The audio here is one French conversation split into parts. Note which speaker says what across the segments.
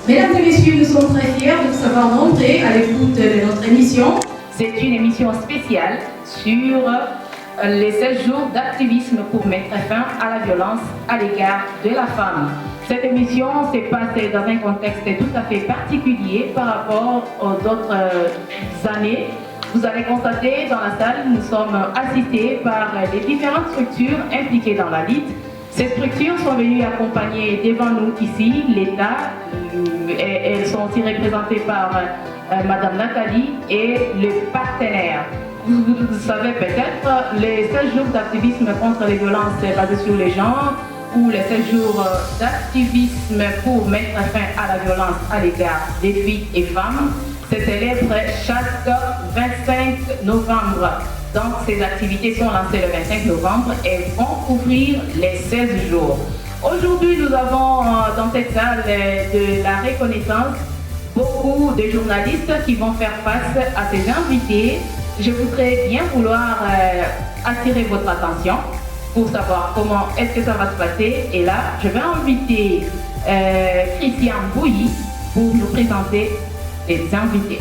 Speaker 1: Mesdames et messieurs, nous sommes très fiers de vous savoir nombreux à l'écoute de notre émission.
Speaker 2: C'est une émission spéciale sur les 16 jours d'activisme pour mettre fin à la violence à l'égard de la femme. Cette émission s'est passée dans un contexte tout à fait particulier par rapport aux autres années. Vous allez constater dans la salle, nous sommes assistés par les différentes structures impliquées dans la lutte. Ces structures sont venues accompagner devant nous ici l'État. Elles sont aussi représentées par Madame Nathalie et les partenaires. Vous savez peut-être, les 16 jours d'activisme contre les violences basées sur les genres ou les 16 jours d'activisme pour mettre fin à la violence à l'égard des filles et femmes se célèbrent chaque 25 novembre. Donc ces activités sont lancées le 25 novembre et vont couvrir les 16 jours. Aujourd'hui, nous avons dans cette salle de la reconnaissance beaucoup de journalistes qui vont faire face à ces invités. Je voudrais bien vouloir attirer votre attention pour savoir comment est-ce que ça va se passer. Et là, je vais inviter Christian Bouilly pour nous présenter les invités.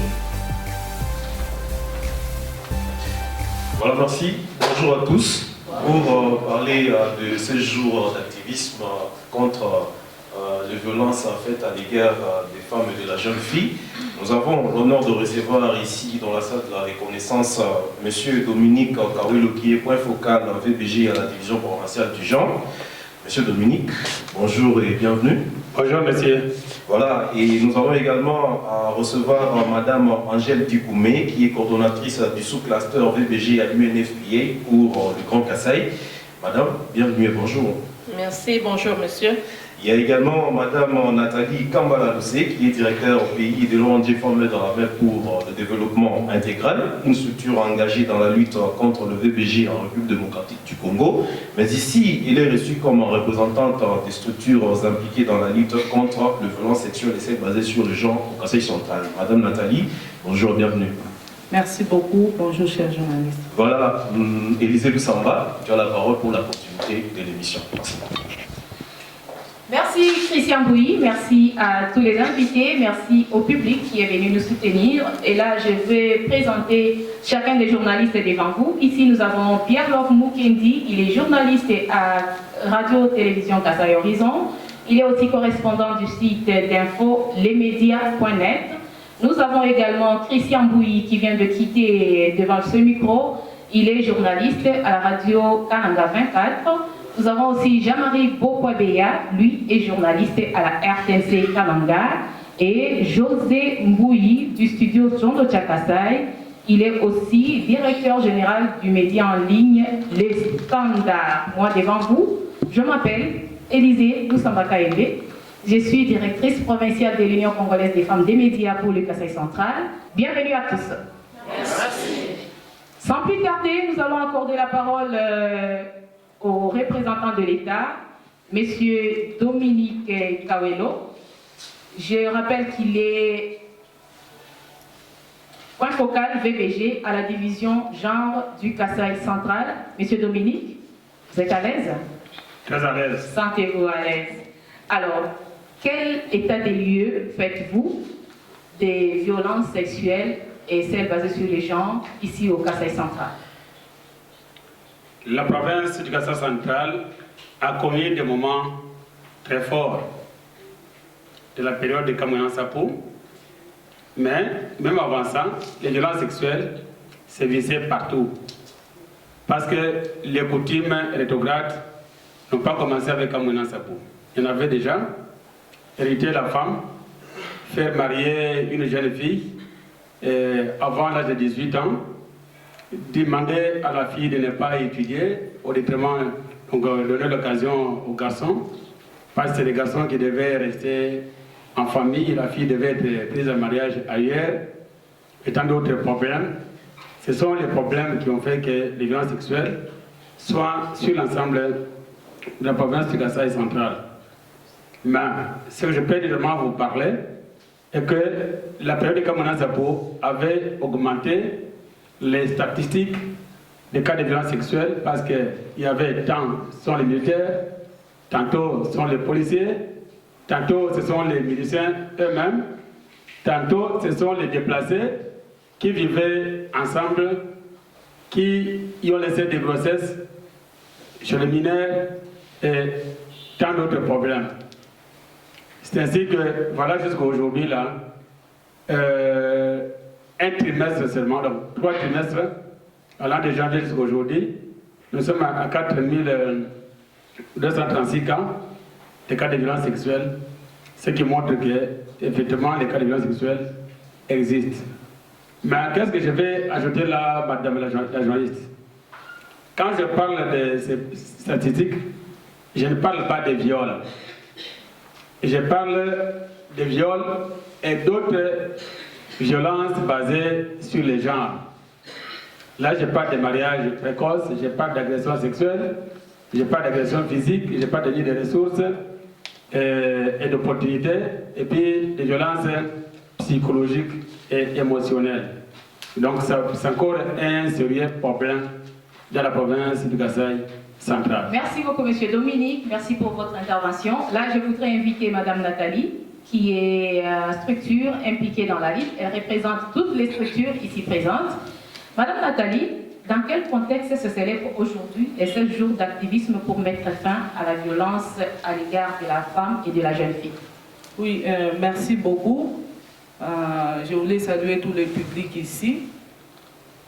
Speaker 3: Voilà, merci. Bonjour à tous. Pour parler de ces jours d'activisme contre les violences faites à l'égard des femmes et de la jeune fille, nous avons l'honneur de recevoir ici dans la salle de la reconnaissance M. Dominique Kawelo, qui est point focal en VBG à la division provinciale du genre. Monsieur Dominique, bonjour et bienvenue.
Speaker 4: Bonjour monsieur.
Speaker 3: Voilà, et nous avons également à recevoir Madame Angèle Dikoumé, qui est coordonnatrice du sous-cluster VBG à l'UNFPA pour le Grand Kasaï. Madame, bienvenue et bonjour.
Speaker 5: Merci, bonjour monsieur.
Speaker 3: Il y a également Madame Nathalie Kambala-Doucé, qui est directeur au pays de l'ONG Formée dans la mer pour le développement intégral, une structure engagée dans la lutte contre le VBG en République démocratique du Congo. Mais ici, elle est reçue comme représentante des structures impliquées dans la lutte contre les violences sexuelles et celles basées sur le genre au Conseil central. Madame Nathalie, bonjour, bienvenue.
Speaker 5: Merci beaucoup, bonjour chers journalistes.
Speaker 3: Voilà, Élisée Lussamba, tu as la parole pour la continuité de l'émission. Merci.
Speaker 2: Merci Christian Bouilly, merci à tous les invités, merci au public qui est venu nous soutenir. Et là, je vais présenter chacun des journalistes devant vous. Ici, nous avons Pierre-Laure Moukendi, il est journaliste à Radio-Télévision Kasaï Horizon. Il est aussi correspondant du site d'info lesmedias.net. Nous avons également Christian Bouilly qui vient de quitter devant ce micro. Il est journaliste à la radio Kananga 24. Nous avons aussi Jean-Marie Bokwabeya, lui est journaliste à la RTNC Kananga, et José Mbouyi du studio Tchondo Tchakasai. Il est aussi directeur général du média en ligne Les Standards. Moi, devant vous, je m'appelle Élisée Loussamba Kaembe. Je suis directrice provinciale de l'Union congolaise des femmes des médias pour le Kasaï central. Bienvenue à tous.
Speaker 5: Merci.
Speaker 2: Sans plus tarder, nous allons accorder la parole au représentant de l'État, M. Dominique Kawelo. Je rappelle qu'il est point focal VBG à la division genre du Kasaï central. M. Dominique, vous êtes à l'aise?
Speaker 4: Très à l'aise.
Speaker 2: Sentez-vous à l'aise. Alors, quel état des lieux faites-vous des violences sexuelles et celles basées sur les genres ici au Kasaï central?
Speaker 4: La province du Kasaï central a connu des moments très forts de la période de Kamouyan Sapou, mais même avant ça, les violences sexuelles se visaient partout. Parce que les coutumes rétrogrades n'ont pas commencé avec Kamouyan Sapou. Il y en avait déjà, hériter la femme, faire marier une jeune fille avant l'âge de 18 ans, demander à la fille de ne pas étudier au détriment, donc donner l'occasion aux garçons, parce que c'est les garçons qui devaient rester en famille, la fille devait être prise en mariage ailleurs, et tant d'autres problèmes. Ce sont les problèmes qui ont fait que les violences sexuelles soient sur l'ensemble de la province du Kasaï central. Mais ce que je peux évidemment vous parler est que la période de Kamouyan Sapou avait augmenté les statistiques des cas de violences sexuelles parce qu'il y avait tant sont les militaires, tantôt sont les policiers, tantôt ce sont les musiciens eux-mêmes, tantôt ce sont les déplacés qui vivaient ensemble, qui y ont laissé des grossesses chez les mineurs et tant d'autres problèmes. C'est ainsi que, voilà, jusqu'à aujourd'hui, là, un trimestre seulement, donc 3 trimestres, allant de janvier jusqu'à aujourd'hui, nous sommes à 4236 cas de cas de violence sexuelle, ce qui montre que, effectivement, les cas de violence sexuelle existent. Mais qu'est-ce que je vais ajouter là, madame la journaliste? Quand je parle de ces statistiques, je ne parle pas des viols. Je parle des viols et d'autres violences basées sur les genres. Là, je parle de mariage précoce, je parle d'agression sexuelle, je parle d'agression physique, je parle de nid de ressources et d'opportunités, et puis des violences psychologiques et émotionnelles. Donc, c'est encore un sérieux problème dans la province du Kasaï central.
Speaker 2: Merci beaucoup, Monsieur Dominique. Merci pour votre intervention. Là, je voudrais inviter Madame Nathalie, qui est structure impliquée dans la Ligue. Elle représente toutes les structures ici présentes. Madame Nathalie, dans quel contexte se célèbre aujourd'hui les 16 jours d'activisme pour mettre fin à la violence à l'égard de la femme et de la jeune fille?
Speaker 5: Oui, merci beaucoup. Je voulais saluer tout le public ici.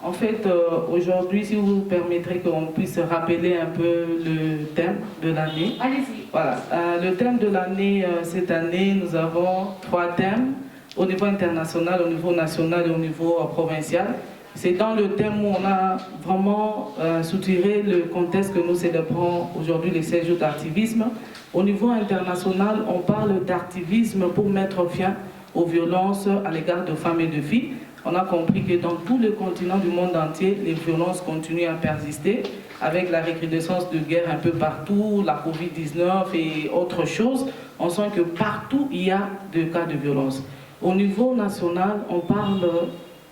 Speaker 5: En fait, aujourd'hui, si vous permettrez qu'on puisse rappeler un peu le thème de l'année.
Speaker 2: Allez-y.
Speaker 5: Voilà, le thème de l'année, cette année, nous avons 3 thèmes au niveau international, au niveau national et au niveau provincial. C'est dans le thème où on a vraiment soutiré le contexte que nous célébrons aujourd'hui, les 16 jours d'activisme. Au niveau international, on parle d'activisme pour mettre fin aux violences à l'égard de femmes et de filles. On a compris que dans tous les continents du monde entier, les violences continuent à persister, avec la recrudescence de guerres un peu partout, la Covid-19 et autres choses. On sent que partout, il y a des cas de violence. Au niveau national, on parle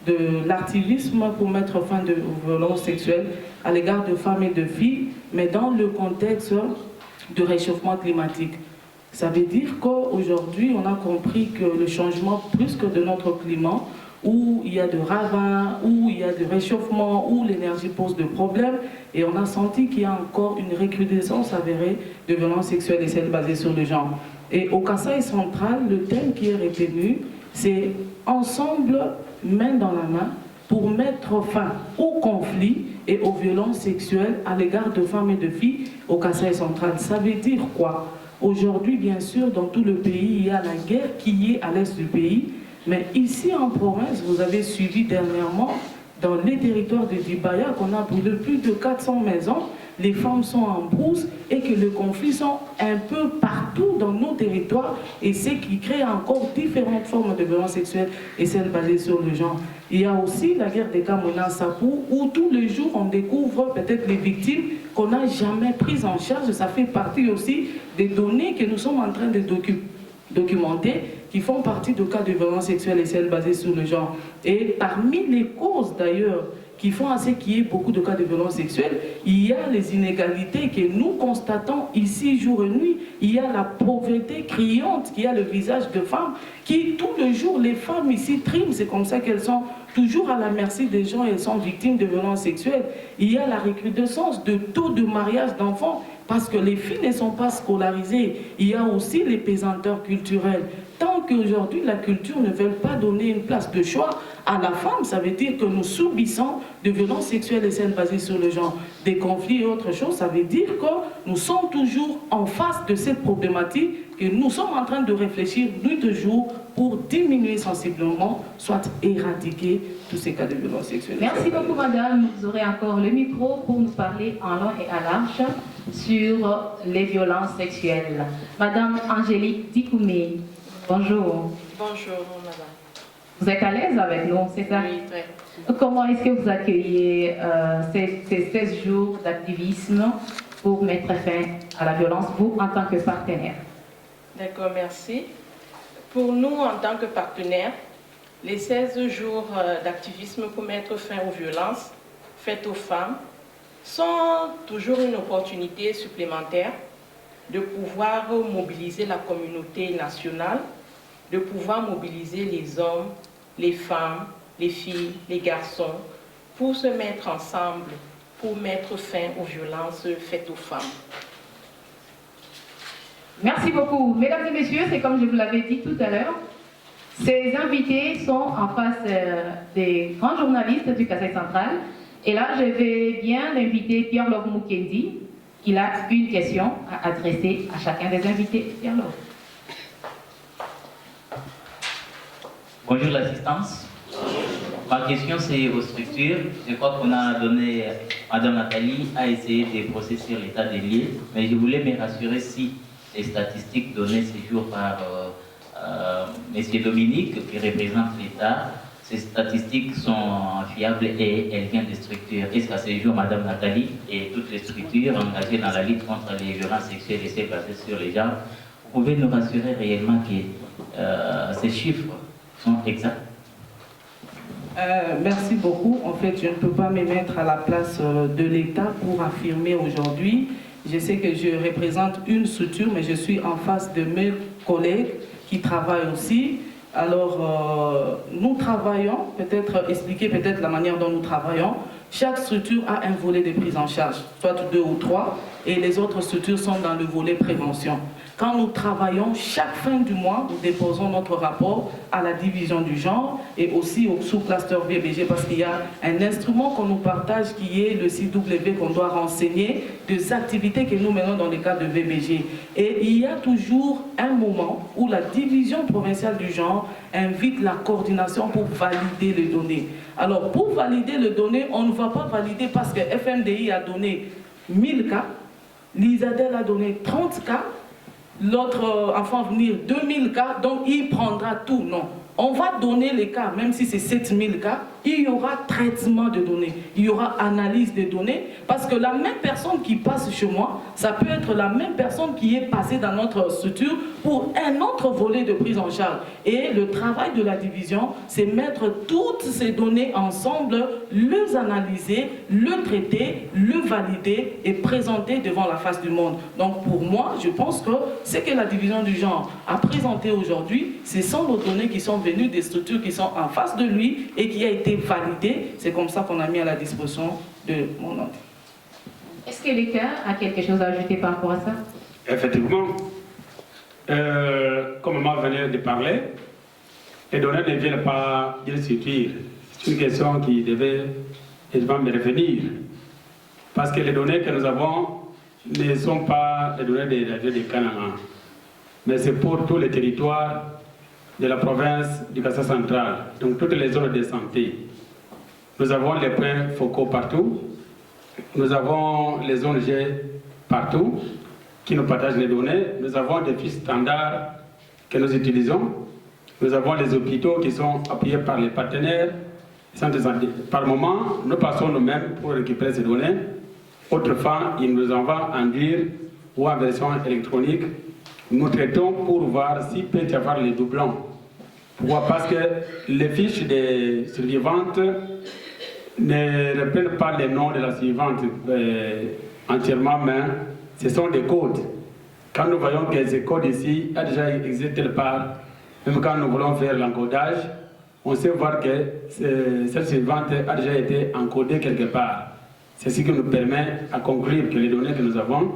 Speaker 5: de l'activisme pour mettre fin aux violences sexuelles à l'égard de femmes et de filles, mais dans le contexte du réchauffement climatique. Ça veut dire qu'aujourd'hui, on a compris que le changement plus que de notre climat, où il y a de ravins, où il y a de réchauffement, où l'énergie pose de problèmes, et on a senti qu'il y a encore une recrudescence avérée de violences sexuelles et celles basées sur le genre. Et au Kasaï central, le thème qui est retenu, c'est ensemble, main dans la main, pour mettre fin aux conflits et aux violences sexuelles à l'égard de femmes et de filles au Kasaï central. Ça veut dire quoi? Aujourd'hui, bien sûr, dans tout le pays, il y a la guerre qui est à l'est du pays. Mais ici en province, vous avez suivi dernièrement, dans les territoires de Dibaya, qu'on a brûlé plus de 400 maisons, les femmes sont en brousse et que les conflits sont un peu partout dans nos territoires, et c'est qui crée encore différentes formes de violence sexuelle et celles basées sur le genre. Il y a aussi la guerre des Kamona Sapou, où tous les jours on découvre peut-être les victimes qu'on n'a jamais prises en charge. Ça fait partie aussi des données que nous sommes en train de documenter, qui font partie de cas de violence sexuelle et celles basées sur le genre. Et parmi les causes d'ailleurs qui font à ce qu'il y ait beaucoup de cas de violence sexuelle, il y a les inégalités que nous constatons ici jour et nuit. Il y a la pauvreté criante qui a le visage de femmes, qui tous les jours, les femmes ici triment, c'est comme ça qu'elles sont toujours à la merci des gens, elles sont victimes de violences sexuelles. Il y a la recrudescence de taux de mariage d'enfants, parce que les filles ne sont pas scolarisées. Il y a aussi les pesanteurs culturelles. Tant qu'aujourd'hui, la culture ne veut pas donner une place de choix à la femme, ça veut dire que nous subissons de violences sexuelles et celles basées sur le genre, des conflits et autre chose. Ça veut dire que nous sommes toujours en face de cette problématique et nous sommes en train de réfléchir nuit et jour pour diminuer sensiblement, soit éradiquer tous ces cas de violences sexuelles.
Speaker 2: Merci beaucoup, madame. Vous aurez encore le micro pour nous parler en long et à large sur les violences sexuelles. Madame Angélique Dikoumé, bonjour.
Speaker 5: Bonjour, madame.
Speaker 2: Vous êtes à l'aise avec nous, c'est ça?
Speaker 5: Oui, très.
Speaker 2: Comment est-ce que vous accueillez ces 16 jours d'activisme pour mettre fin à la violence, vous, en tant que partenaire?
Speaker 5: D'accord, merci. Pour nous, en tant que partenaire, les 16 jours d'activisme pour mettre fin aux violences faites aux femmes sont toujours une opportunité supplémentaire de pouvoir mobiliser la communauté nationale, de pouvoir mobiliser les hommes, les femmes, les filles, les garçons, pour se mettre ensemble, pour mettre fin aux violences faites aux femmes.
Speaker 2: Merci beaucoup. Mesdames et messieurs, c'est comme je vous l'avais dit tout à l'heure, ces invités sont en face des grands journalistes du Kasaï central. Et là, je vais bien inviter Pierre-Love Mukendi. Il a une question à adresser à chacun des invités. Pierre-Love.
Speaker 6: Bonjour l'assistance. Ma question c'est aux structures. Je crois qu'on a donné, Madame Nathalie a essayé de procéder sur l'état des lieux, mais je voulais me rassurer si les statistiques données ce jour par M. Dominique, qui représente l'État, ces statistiques sont fiables et elles viennent des structures. Est-ce qu'à ce jour, Madame Nathalie et toutes les structures engagées dans la lutte contre les violences sexuelles et celles basées sur les genres, vous pouvez nous rassurer réellement que ces chiffres sont exacts?
Speaker 5: Merci beaucoup. En fait, je ne peux pas me mettre à la place de l'État pour affirmer aujourd'hui. Je sais que je représente une structure, mais je suis en face de mes collègues qui travaillent aussi. Alors, nous travaillons, peut-être expliquer peut-être la manière dont nous travaillons. Chaque structure a un volet de prise en charge, soit 2 ou 3, et les autres structures sont dans le volet prévention. Quand nous travaillons, chaque fin du mois, nous déposons notre rapport à la division du genre et aussi au sous-cluster VBG parce qu'il y a un instrument qu'on nous partage qui est le CW qu'on doit renseigner des activités que nous menons dans le cadre de VBG. Et il y a toujours un moment où la division provinciale du genre invite la coordination pour valider les données. Alors, pour valider les données, on ne va pas valider parce que FMDI a donné 1000 cas, l'ISADEL a donné 30 cas, l'autre enfant venir 2000 cas, donc il prendra tout. Non, on va donner les cas, même si c'est 7000 cas, il y aura traitement de données, il y aura analyse des données, parce que la même personne qui passe chez moi, ça peut être la même personne qui est passée dans notre structure pour un autre volet de prise en charge. Et le travail de la division, c'est mettre toutes ces données ensemble, les analyser, le traiter, le valider et présenter devant la face du monde. Donc pour moi, je pense que ce que la division du genre a présenté aujourd'hui, ce sont nos données qui sont venues des structures qui sont en face de lui et qui a été validé. C'est comme ça qu'on a mis à la disposition de mon ordre.
Speaker 2: Est-ce que l'État a quelque chose à ajouter par rapport à ça?
Speaker 4: Effectivement, comme maman venait de parler, les données ne viennent pas d'une structure. C'est une question qui devait me revenir. Parce que les données que nous avons ne sont pas les données de la ville de Canaan, mais c'est pour tous les territoires de la province du Kasaï central, donc toutes les zones de santé. Nous avons les points focaux partout, nous avons les ONG partout qui nous partagent les données, nous avons des fiches standards que nous utilisons, nous avons les hôpitaux qui sont appuyés par les partenaires. Par moment, nous passons nous-mêmes pour récupérer ces données. Autrefois, ils nous envoient en dur ou en version électronique. Nous traitons pour voir s'il peut y avoir les doublons. Pourquoi? Parce que les fiches des survivantes ne reprennent pas les noms de la survivante entièrement, mais ce sont des codes. Quand nous voyons que ces codes ici a déjà existé quelque part, même quand nous voulons faire l'encodage, on sait voir que cette survivante a déjà été encodée quelque part. C'est ce qui nous permet à conclure que les données que nous avons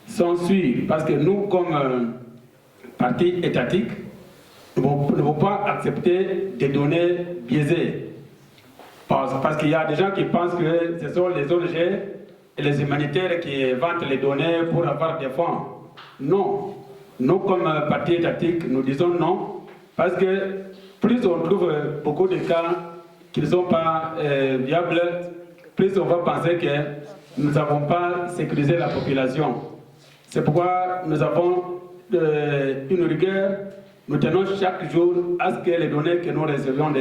Speaker 4: sont sûres. Parce que nous, comme parti étatique, nous ne pouvons pas accepter des données biaisées. Parce qu'il y a des gens qui pensent que ce sont les ONG et les humanitaires qui vantent les données pour avoir des fonds. Non. Nous, comme parti étatique, nous disons non. Parce que plus on trouve beaucoup de cas qui ne sont pas viables, plus on va penser que nous n'avons pas sécurisé la population. C'est pourquoi nous avons une rigueur. Nous tenons chaque jour à ce que les données que nous recevons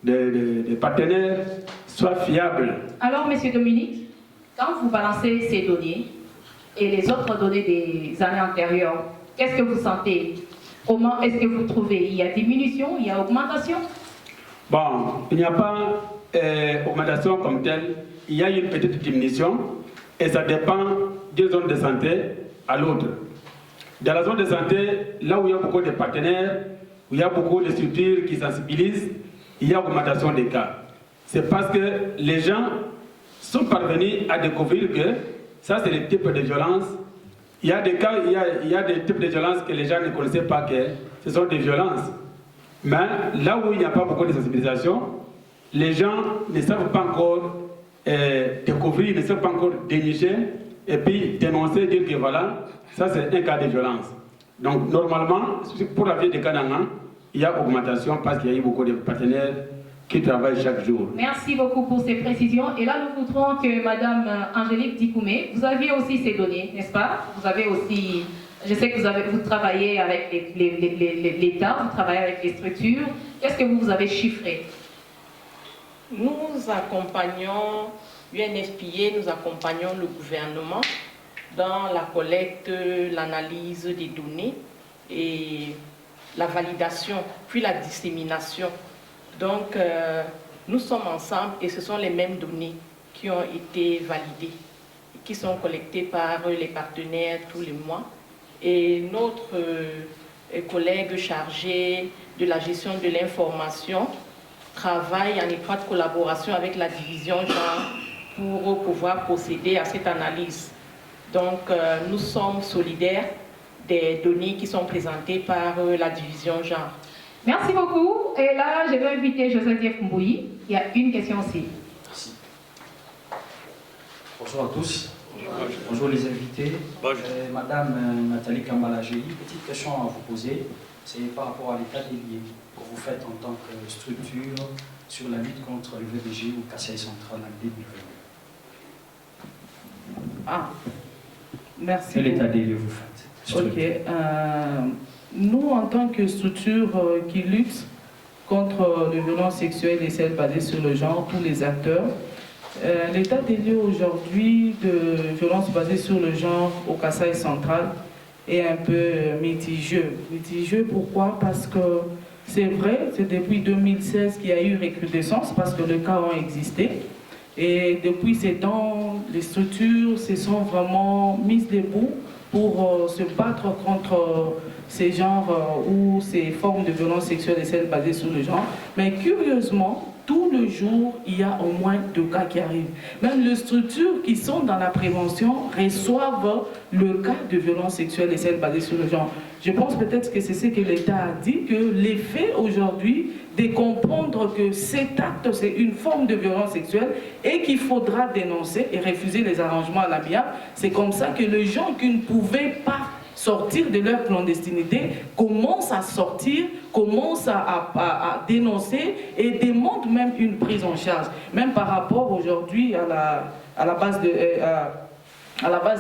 Speaker 4: des partenaires soient fiables.
Speaker 2: Alors, M. Dominique, quand vous balancez ces données et les autres données des années antérieures, qu'est-ce que vous sentez? Comment est-ce que vous trouvez? Il y a diminution, il y a augmentation?
Speaker 4: Bon, il n'y a pas augmentation comme telle. Il y a une petite diminution et ça dépend des zones de santé à l'autre. Dans la zone de santé, là où il y a beaucoup de partenaires, où il y a beaucoup de structures qui sensibilisent, il y a augmentation des cas. C'est parce que les gens sont parvenus à découvrir que ça, c'est le type de violence. Il y a des cas, il y a des types de violences que les gens ne connaissaient pas que ce sont des violences. Mais là où il n'y a pas beaucoup de sensibilisation, les gens ne savent pas encore découvrir, ne savent pas encore dénicher et puis dénoncer, dire que voilà, ça c'est un cas de violence. Donc normalement, pour la vie de Kananga, il y a augmentation parce qu'il y a eu beaucoup de partenaires qui travaillent chaque jour.
Speaker 2: Merci beaucoup pour ces précisions. Et là, nous voudrons que Madame Angélique Dikoumé, vous aviez aussi ces données, n'est-ce pas? Vous avez aussi, je sais que vous travaillez avec l'État, vous travaillez avec les structures. Qu'est-ce que vous avez chiffré?
Speaker 7: Nous accompagnons, UNFPA, nous accompagnons le gouvernement dans la collecte, l'analyse des données et la validation, puis la dissémination. Donc, nous sommes ensemble et ce sont les mêmes données qui ont été validées, qui sont collectées par les partenaires tous les mois. Et notre collègue chargé de la gestion de l'information travaille en étroite collaboration avec la division genre pour pouvoir procéder à cette analyse. Donc, nous sommes solidaires des données qui sont présentées par la division genre.
Speaker 2: Merci beaucoup. Et là, je vais inviter Joseph Mbouyi. Il y a une question aussi.
Speaker 8: Merci. Bonjour à tous. Bonjour les invités. Madame Nathalie Kambala, j'ai une petite question à vous poser. C'est par rapport à l'état des lieux que vous faites en tant que structure sur la lutte contre le VBG au Kasaï central en 2022.
Speaker 5: Ah, merci.
Speaker 8: Quel état des lieux vous faites?
Speaker 5: Ok. Nous, en tant que structure qui lutte contre les violences sexuelles et celles basées sur le genre, tous les acteurs, l'état des lieux aujourd'hui de violences basées sur le genre au Kasaï central est un peu mitigeux. Mitigeux pourquoi? Parce que c'est vrai, c'est depuis 2016 qu'il y a eu recrudescence parce que les cas ont existé. Et depuis ces temps, les structures se sont vraiment mises debout pour se battre contre ces genres ou ces formes de violence sexuelle et celles basées sur le genre. Mais curieusement, tout le jour, il y a au moins 2 cas qui arrivent. Même les structures qui sont dans la prévention reçoivent le cas de violence sexuelle et celles basées sur le genre. Je pense peut-être que c'est ce que l'État a dit, que l'effet aujourd'hui de comprendre que cet acte, c'est une forme de violence sexuelle et qu'il faudra dénoncer et refuser les arrangements à l'amiable. C'est comme ça que les gens qui ne pouvaient pas sortir de leur clandestinité commencent à sortir, commencent à dénoncer et demandent même une prise en charge. Même par rapport aujourd'hui à la base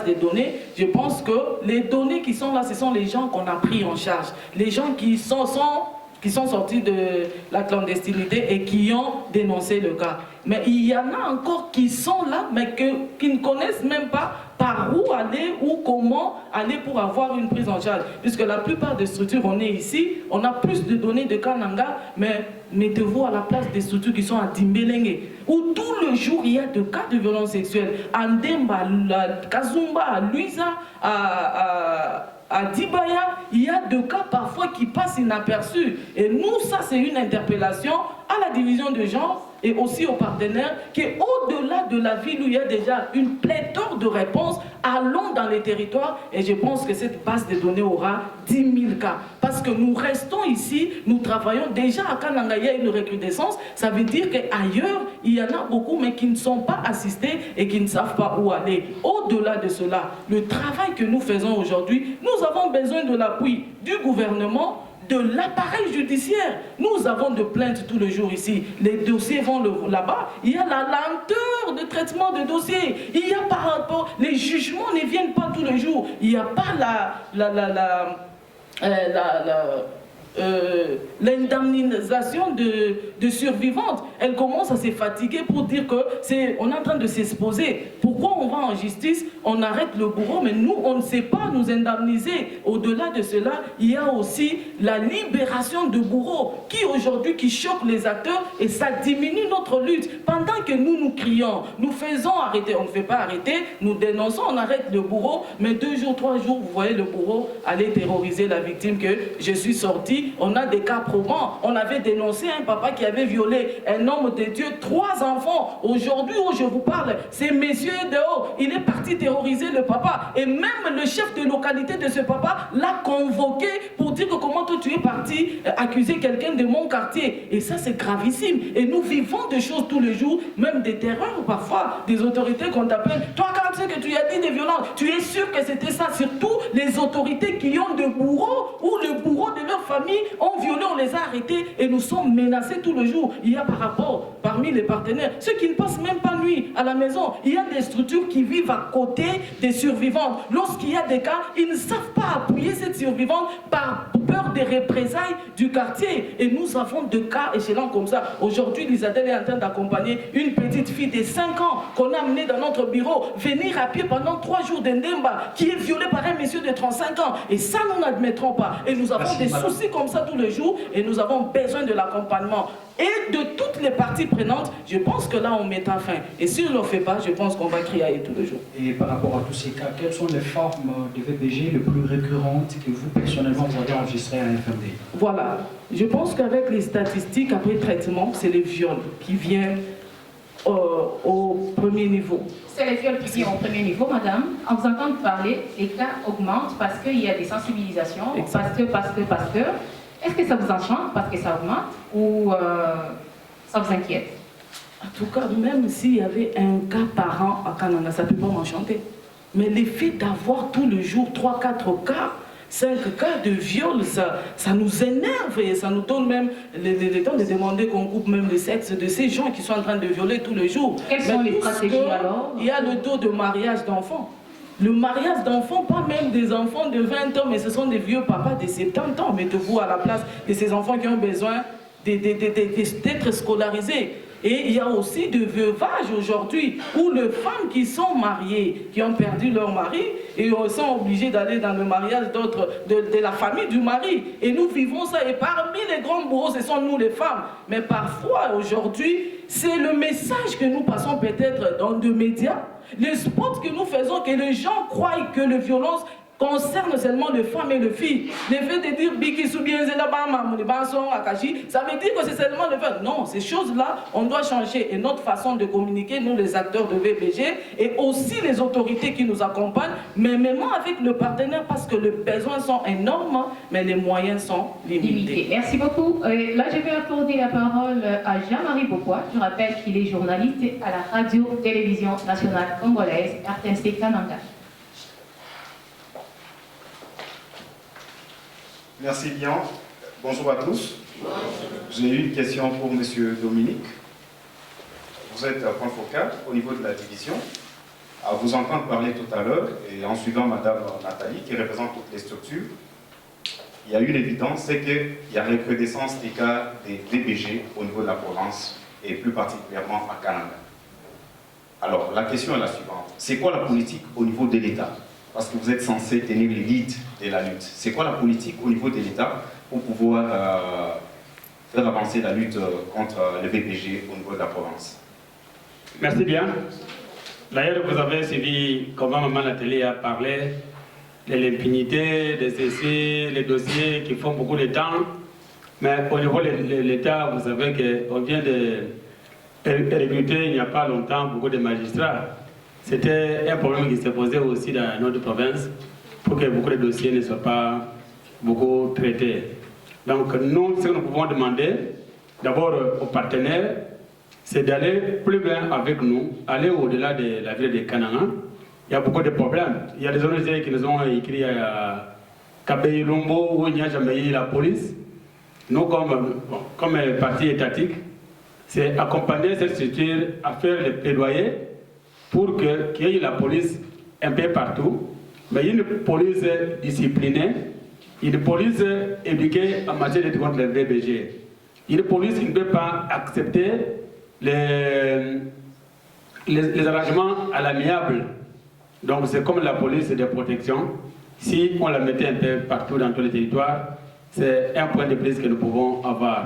Speaker 5: des données, je pense que les données qui sont là, ce sont les gens qu'on a pris en charge. Les gens qui sont sortis de la clandestinité et qui ont dénoncé le cas. Mais il y en a encore qui sont là, mais qui ne connaissent même pas par où aller ou comment aller pour avoir une prise en charge. Puisque la plupart des structures, on est ici, on a plus de données de Kananga, mais mettez-vous à la place des structures qui sont à Dimbélenge, où tout le jour il y a des cas de violence sexuelle. À Ndemba, à Kazumba, à Luisa, à Dibaya, il y a des cas parfois qui passent inaperçus. Et nous, ça c'est une interpellation à la division de genre et aussi aux partenaires, qu'au-delà de la ville où il y a déjà une pléthore de réponses, allons dans les territoires et je pense que cette base de données aura 10 000 cas. Parce que nous restons ici, nous travaillons déjà à Kananga, il y a une recrudescence, ça veut dire qu'ailleurs, il y en a beaucoup mais qui ne sont pas assistés et qui ne savent pas où aller. Au-delà de cela, le travail que nous faisons aujourd'hui, nous avons besoin de l'appui du gouvernement, de l'appareil judiciaire. Nous avons de plaintes tous les jours ici. Les dossiers vont là-bas. Il y a la lenteur de traitement de dossiers. Il y a par rapport... Les jugements ne viennent pas tous les jours. Il n'y a pas l'indemnisation de survivantes. elle commence à se fatiguer pour dire qu'on est en train de s'exposer. Pourquoi on va en justice, on arrête le bourreau, mais nous, on ne sait pas nous indemniser. Au-delà de cela, il y a aussi la libération de bourreaux qui aujourd'hui, qui choque les acteurs et ça diminue notre lutte. Pendant que nous crions, nous faisons arrêter, on ne fait pas arrêter, nous dénonçons, on arrête le bourreau, mais 2 jours, 3 jours, vous voyez le bourreau aller terroriser la victime que je suis sorti. On a des cas probants. On avait dénoncé un papa qui avait violé un homme de Dieu, 3 enfants. Aujourd'hui où je vous parle, c'est messieurs dehors. Il est parti terroriser le papa. Et même le chef de localité de ce papa l'a convoqué pour dire que comment toi tu es parti accuser quelqu'un de mon quartier. Et ça c'est gravissime. Et nous vivons des choses tous les jours, même des terreurs parfois, des autorités qu'on t'appelle. Toi quand tu sais que tu as dit des violences, tu es sûr que c'était ça. Surtout les autorités qui ont des bourreaux ou le bourreau de leur famille ont violé, on les a arrêtés et nous sommes menacés tous les jours. Il y a par rapport, parmi les partenaires, ceux qui ne passent même pas nuit à la maison. Il y a des structures qui vivent à côté des survivantes. Lorsqu'il y a des cas, ils ne savent pas appuyer cette survivante par peur des représailles du quartier. Et nous avons des cas échelons comme ça. Aujourd'hui, l'Isadelle est en train d'accompagner une petite fille de 5 ans qu'on a amenée dans notre bureau, venir à pied pendant 3 jours d'Endemba, qui est violée par un monsieur de 35 ans. Et ça, nous n'admettrons pas. Et nous avons des soucis comme ça tous les jours et nous avons besoin de l'accompagnement. Et de toutes les parties prenantes, je pense que là, on met un fin. Et si on ne le fait pas, je pense qu'on va crier tous les jours.
Speaker 8: Et par rapport à tous ces cas, quelles sont les formes de VBG les plus récurrentes que vous, personnellement, vous avez enregistrées à FMD?
Speaker 5: Voilà. Je pense qu'avec les statistiques, après traitement, c'est les viols qui viennent au premier niveau.
Speaker 2: C'est les viols qui viennent au premier niveau, madame. En vous entendant parler, les cas augmentent parce qu'il y a des sensibilisations, parce que. Est-ce que ça vous enchante parce que ça augmente ou ça vous inquiète?
Speaker 5: En tout cas, même s'il y avait un cas par an à Kananga, ça ne peut pas m'enchanter. Mais l'effet d'avoir tous les jours 3-4 cas, 5 cas de viol, ça nous énerve et ça nous donne même le temps de demander qu'on coupe même le sexe de ces gens qui sont en train de violer tous les jours.
Speaker 2: Quelles sont les stratégies alors?
Speaker 5: Il y a le taux de mariage d'enfants. Le mariage d'enfants, pas même des enfants de 20 ans, mais ce sont des vieux papas de 70 ans. Mettez-vous à la place de ces enfants qui ont besoin d'être scolarisés. Et il y a aussi de veuvages aujourd'hui, où les femmes qui sont mariées, qui ont perdu leur mari, et sont obligées d'aller dans le mariage d'autres, de la famille du mari. Et nous vivons ça. Et parmi les grands bourreaux, ce sont nous les femmes. Mais parfois, aujourd'hui, c'est le message que nous passons peut-être dans des médias, les spots que nous faisons, que les gens croient que les violences concerne seulement les femmes et les filles. Le fait de dire Biki Soubien ça veut dire que c'est seulement les femmes. Non, ces choses-là, on doit changer. Et notre façon de communiquer, nous les acteurs de VBG, et aussi les autorités qui nous accompagnent, mais même avec le partenaire, parce que les besoins sont énormes, mais les moyens sont limités.
Speaker 2: Merci beaucoup. Là, je vais accorder la parole à Jean-Marie Bokois. Je rappelle qu'il est journaliste à la radio-télévision nationale congolaise, RTNC Kananga.
Speaker 9: Merci bien. Bonjour à tous. J'ai une question pour M. Dominique. Vous êtes point focal au niveau de la division. À vous entendre parler tout à l'heure et en suivant Mme Nathalie qui représente toutes les structures, il y a une évidence, c'est qu'il y a recrudescence des cas des VBG au niveau de la province et plus particulièrement à Kananga. Alors la question est la suivante. C'est quoi la politique au niveau de l'État? Parce que vous êtes censé tenir les leads de la lutte. C'est quoi la politique au niveau de l'État pour pouvoir faire avancer la lutte contre le VBG au niveau de la province?
Speaker 4: Merci bien. D'ailleurs, vous avez suivi comment Maman Nathalie a parlé de l'impunité, des essais, les dossiers qui font beaucoup de temps. Mais au niveau de l'État, vous savez qu'on vient de recruter il n'y a pas longtemps beaucoup de magistrats. C'était un problème qui s'est posé aussi dans notre province pour que beaucoup de dossiers ne soient pas beaucoup traités. Donc nous, ce que nous pouvons demander, d'abord aux partenaires, c'est d'aller plus loin avec nous, aller au-delà de la ville de Kananga. Il y a beaucoup de problèmes. Il y a des ONG qui nous ont écrit à Kabeyi Lumbo où il n'y a jamais eu la police. Nous, comme parti étatique, c'est accompagner cette structure à faire le plaidoyer pour qu'il y ait la police un peu partout, mais une police disciplinée, une police éduquée en matière de lutte contre le VBG. Une police qui ne peut pas accepter les arrangements à l'amiable. Donc c'est comme la police de protection. Si on la mettait un peu partout dans tous les territoires, c'est un point de plus que nous pouvons avoir.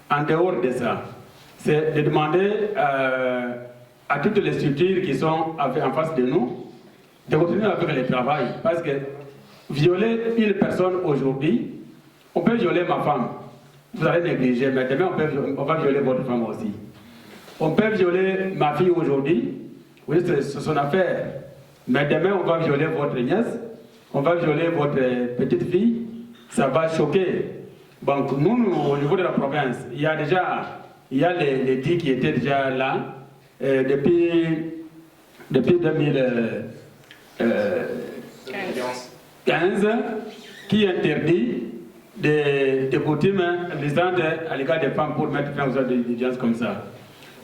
Speaker 4: En dehors de ça, c'est de demander à toutes les structures qui sont en face de nous de continuer avec le travail. Parce que violer une personne aujourd'hui, on peut violer ma femme. Vous allez négliger, mais demain on va violer votre femme aussi. On peut violer ma fille aujourd'hui, oui, c'est son affaire. Mais demain on va violer votre nièce, on va violer votre petite fille, ça va choquer. Donc nous, au niveau de la province, il y a les dits qui étaient déjà là depuis 2015 qui interdit des coutumes visantes à l'égard des femmes pour mettre fin aux actes de violence comme ça.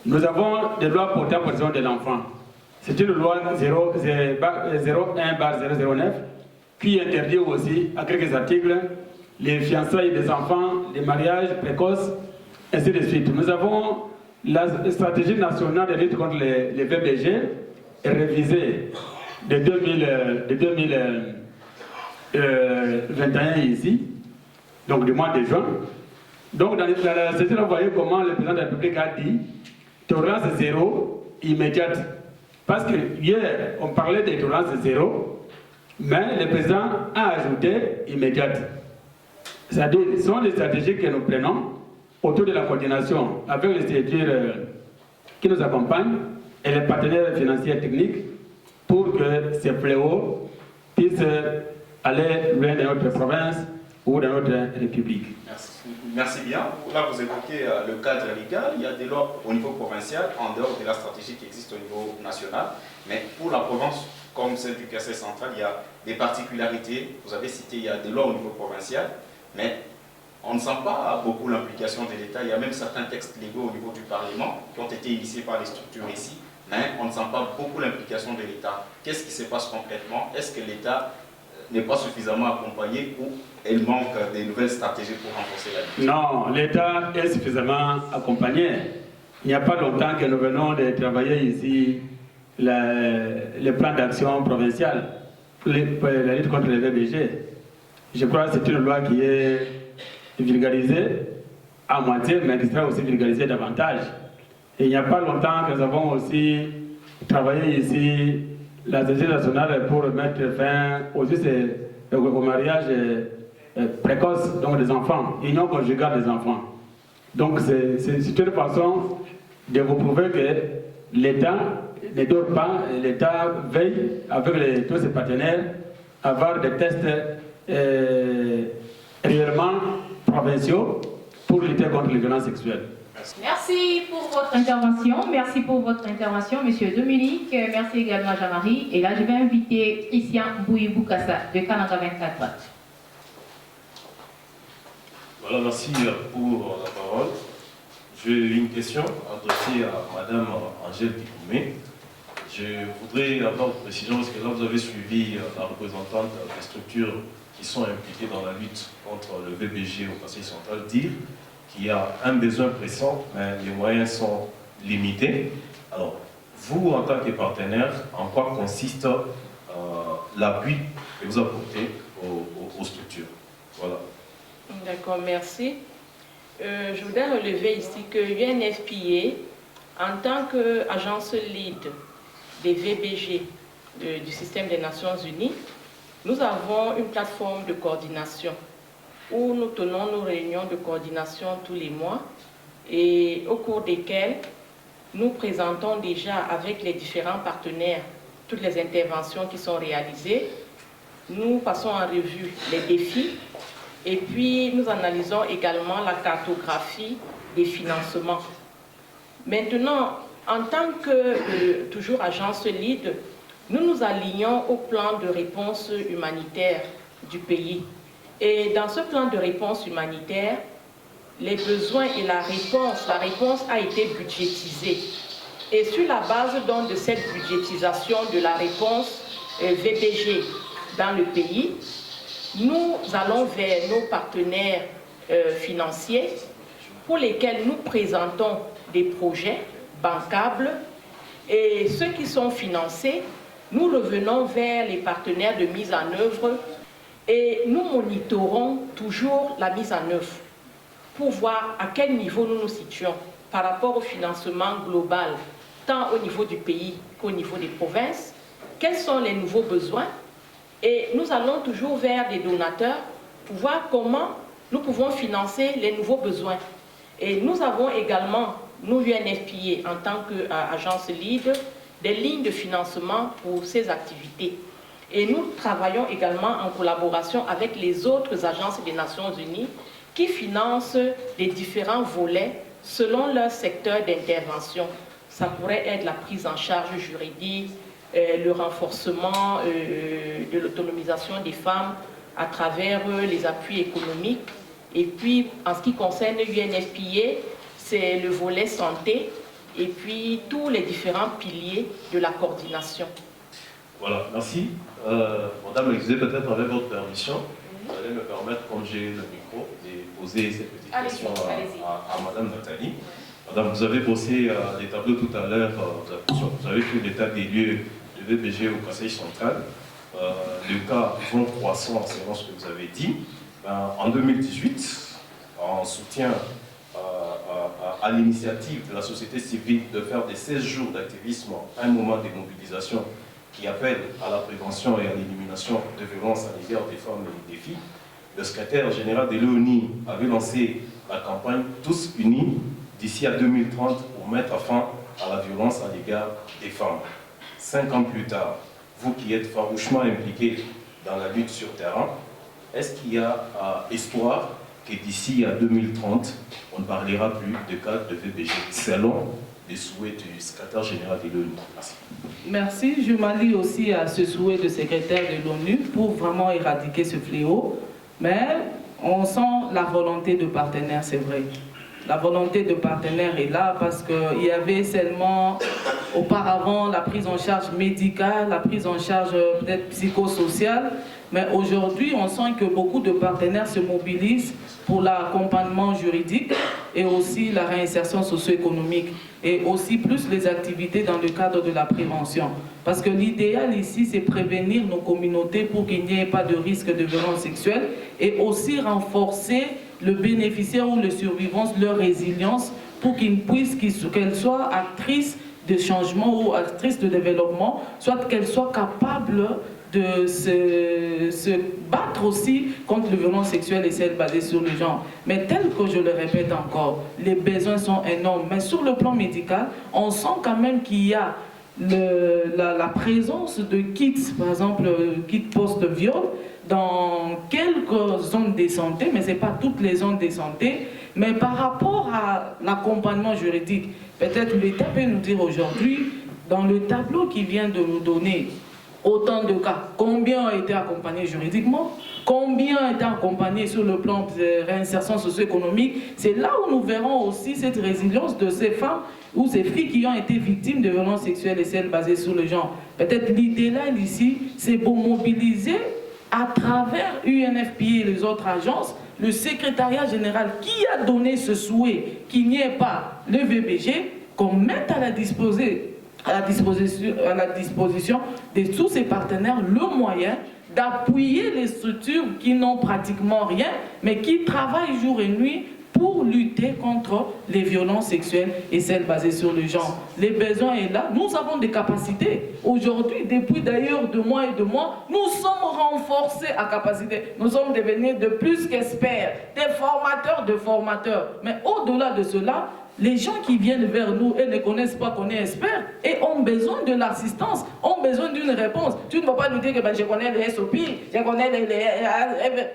Speaker 4: Nous avons des lois portant en protection de l'enfant. C'est une loi 01/009 qui interdit aussi, à quelques articles, les fiançailles des enfants, les mariages précoces, ainsi de suite. Nous avons la stratégie nationale de lutte contre les VBG révisée de 2021 ici, donc du mois de juin. Donc dans la stratégie, vous voyez comment le président de la République a dit tolérance zéro immédiate. Parce que hier, on parlait de tolérance zéro, mais le président a ajouté immédiate. C'est-à-dire, ce sont les stratégies que nous prenons autour de la coordination avec les structures qui nous accompagnent et les partenaires financiers et techniques pour que ces fléaux puissent aller loin de notre province ou de notre République.
Speaker 9: Merci. Merci bien. Là, vous évoquez le cadre légal. Il y a des lois au niveau provincial, en dehors de la stratégie qui existe au niveau national. Mais pour la province, comme celle du Kassai central, il y a des particularités. Vous avez cité, il y a des lois au niveau provincial, mais on ne sent pas beaucoup l'implication de l'État. Il y a même certains textes légaux au niveau du Parlement qui ont été initiés par les structures ici, mais on ne sent pas beaucoup l'implication de l'État. Qu'est-ce qui se passe concrètement? Est-ce que l'État n'est pas suffisamment accompagné ou il manque de nouvelles stratégies pour renforcer la lutte?
Speaker 4: Non, l'État est suffisamment accompagné. Il n'y a pas longtemps que nous venons de travailler ici le plan d'action provincial pour la lutte contre les VBG. Je crois que c'est une loi qui est vulgarisée à moitié, mais qui sera aussi vulgarisée davantage. Et il n'y a pas longtemps que nous avons aussi travaillé ici la stratégie nationale pour mettre fin au mariage précoce donc des enfants, union conjugale des enfants. Donc c'est une façon de vous prouver que l'État ne dort pas, l'État veille avec tous ses partenaires à avoir des tests réellement provinciaux pour lutter contre les violences sexuelles.
Speaker 2: Merci pour votre intervention. Merci pour votre intervention, Monsieur Dominique. Merci également à Jean-Marie. Et là, je vais inviter Christian Bouy-Boukassa de Kananga 24.
Speaker 3: Voilà, merci pour la parole. J'ai une question adressée à Madame Angèle Dikoumé. Je voudrais avoir une précision parce que là, vous avez suivi la représentante des structures qui sont impliquées dans la lutte contre le VBG au Kassai central dire qu'il y a un besoin pressant, mais les moyens sont limités. Alors, vous, en tant que partenaire, en quoi consiste l'appui que vous apportez aux structures? Voilà.
Speaker 7: D'accord, merci. Je voudrais relever ici que UNFPA, en tant qu'agence lead des VBG du système des Nations Unies, nous avons une plateforme de coordination où nous tenons nos réunions de coordination tous les mois et au cours desquelles nous présentons déjà avec les différents partenaires toutes les interventions qui sont réalisées. Nous passons en revue les défis et puis nous analysons également la cartographie des financements. Maintenant, en tant que toujours agence lead, nous nous alignons au plan de réponse humanitaire du pays. Et dans ce plan de réponse humanitaire, les besoins et la réponse a été budgétisée. Et sur la base donc de cette budgétisation de la réponse VBG dans le pays, nous allons vers nos partenaires financiers pour lesquels nous présentons des projets bancables. Et ceux qui sont financés, nous revenons vers les partenaires de mise en œuvre et nous monitorons toujours la mise en œuvre pour voir à quel niveau nous nous situons par rapport au financement global, tant au niveau du pays qu'au niveau des provinces, quels sont les nouveaux besoins. Et nous allons toujours vers des donateurs pour voir comment nous pouvons financer les nouveaux besoins. Et nous avons également, nous UNFPA, en tant qu'agence lead, des lignes de financement pour ces activités. Et nous travaillons également en collaboration avec les autres agences des Nations Unies qui financent les différents volets selon leur secteur d'intervention. Ça pourrait être la prise en charge juridique, le renforcement de l'autonomisation des femmes à travers les appuis économiques. Et puis, en ce qui concerne l'UNFPA, c'est le volet santé et puis tous les différents piliers de la coordination.
Speaker 3: Voilà, merci. Madame l'exé, peut-être avec votre permission, vous allez me permettre, comme j'ai le micro, de poser cette petite question à Madame Nathalie. Madame, vous avez bossé les tableaux tout à l'heure, vous avez fait l'état des lieux de VBG au Conseil central. Le cas vont croissant selon ce que vous avez dit. En 2018, en soutien à l'initiative de la société civile de faire des 16 jours d'activisme, un moment de mobilisation qui appelle à la prévention et à l'élimination de violences à l'égard des femmes et des filles, le secrétaire général de l'ONU avait lancé la campagne Tous unis d'ici à 2030 pour mettre fin à la violence à l'égard des femmes. 5 ans plus tard, vous qui êtes farouchement impliqués dans la lutte sur terrain, est-ce qu'il y a espoir que d'ici à 2030, on ne parlera plus de cas de VBG selon les souhaits du secrétaire général de l'ONU? Merci.
Speaker 5: Merci. Je m'allie aussi à ce souhait du secrétaire de l'ONU pour vraiment éradiquer ce fléau. Mais on sent la volonté de partenaires, c'est vrai. La volonté de partenaires est là parce qu'il y avait seulement auparavant la prise en charge médicale, la prise en charge peut-être psychosociale. Mais aujourd'hui, on sent que beaucoup de partenaires se mobilisent pour l'accompagnement juridique et aussi la réinsertion socio-économique et aussi plus les activités dans le cadre de la prévention. Parce que l'idéal ici, c'est prévenir nos communautés pour qu'il n'y ait pas de risque de violence sexuelle et aussi renforcer le bénéficiaire ou le survivant, leur résilience pour qu'ils puissent, qu'elles soient actrices de changement ou actrices de développement, soit qu'elles soient capables de se battre aussi contre les violences sexuelles et celles basées sur le genre. Mais tel que je le répète encore, les besoins sont énormes. Mais sur le plan médical, on sent quand même qu'il y a la présence de kits, par exemple, kits post-viol, dans quelques zones de santé, mais ce n'est pas toutes les zones de santé. Mais par rapport à l'accompagnement juridique, peut-être l'État peut nous dire aujourd'hui, dans le tableau qu'il vient de nous donner, autant de cas, combien ont été accompagnés juridiquement, combien ont été accompagnés sur le plan de réinsertion socio-économique. C'est là où nous verrons aussi cette résilience de ces femmes ou ces filles qui ont été victimes de violences sexuelles et celles basées sur le genre. Peut-être l'idéal ici, c'est pour mobiliser à travers UNFPA et les autres agences, le secrétariat général qui a donné ce souhait qu'il n'y ait pas le VBG, qu'on mette à la disposition de tous ces partenaires le moyen d'appuyer les structures qui n'ont pratiquement rien, mais qui travaillent jour et nuit pour lutter contre les violences sexuelles et celles basées sur le genre. Les besoins sont là. Nous avons des capacités. Aujourd'hui, depuis d'ailleurs 2 mois et 2 mois, nous sommes renforcés à capacité. Nous sommes devenus de plus qu'experts, des formateurs de formateurs. Mais au-delà de cela, les gens qui viennent vers nous et ne connaissent pas qu'on est experts et ont besoin de l'assistance, ont besoin d'une réponse. Tu ne vas pas lui dire que je connais les SOP, je connais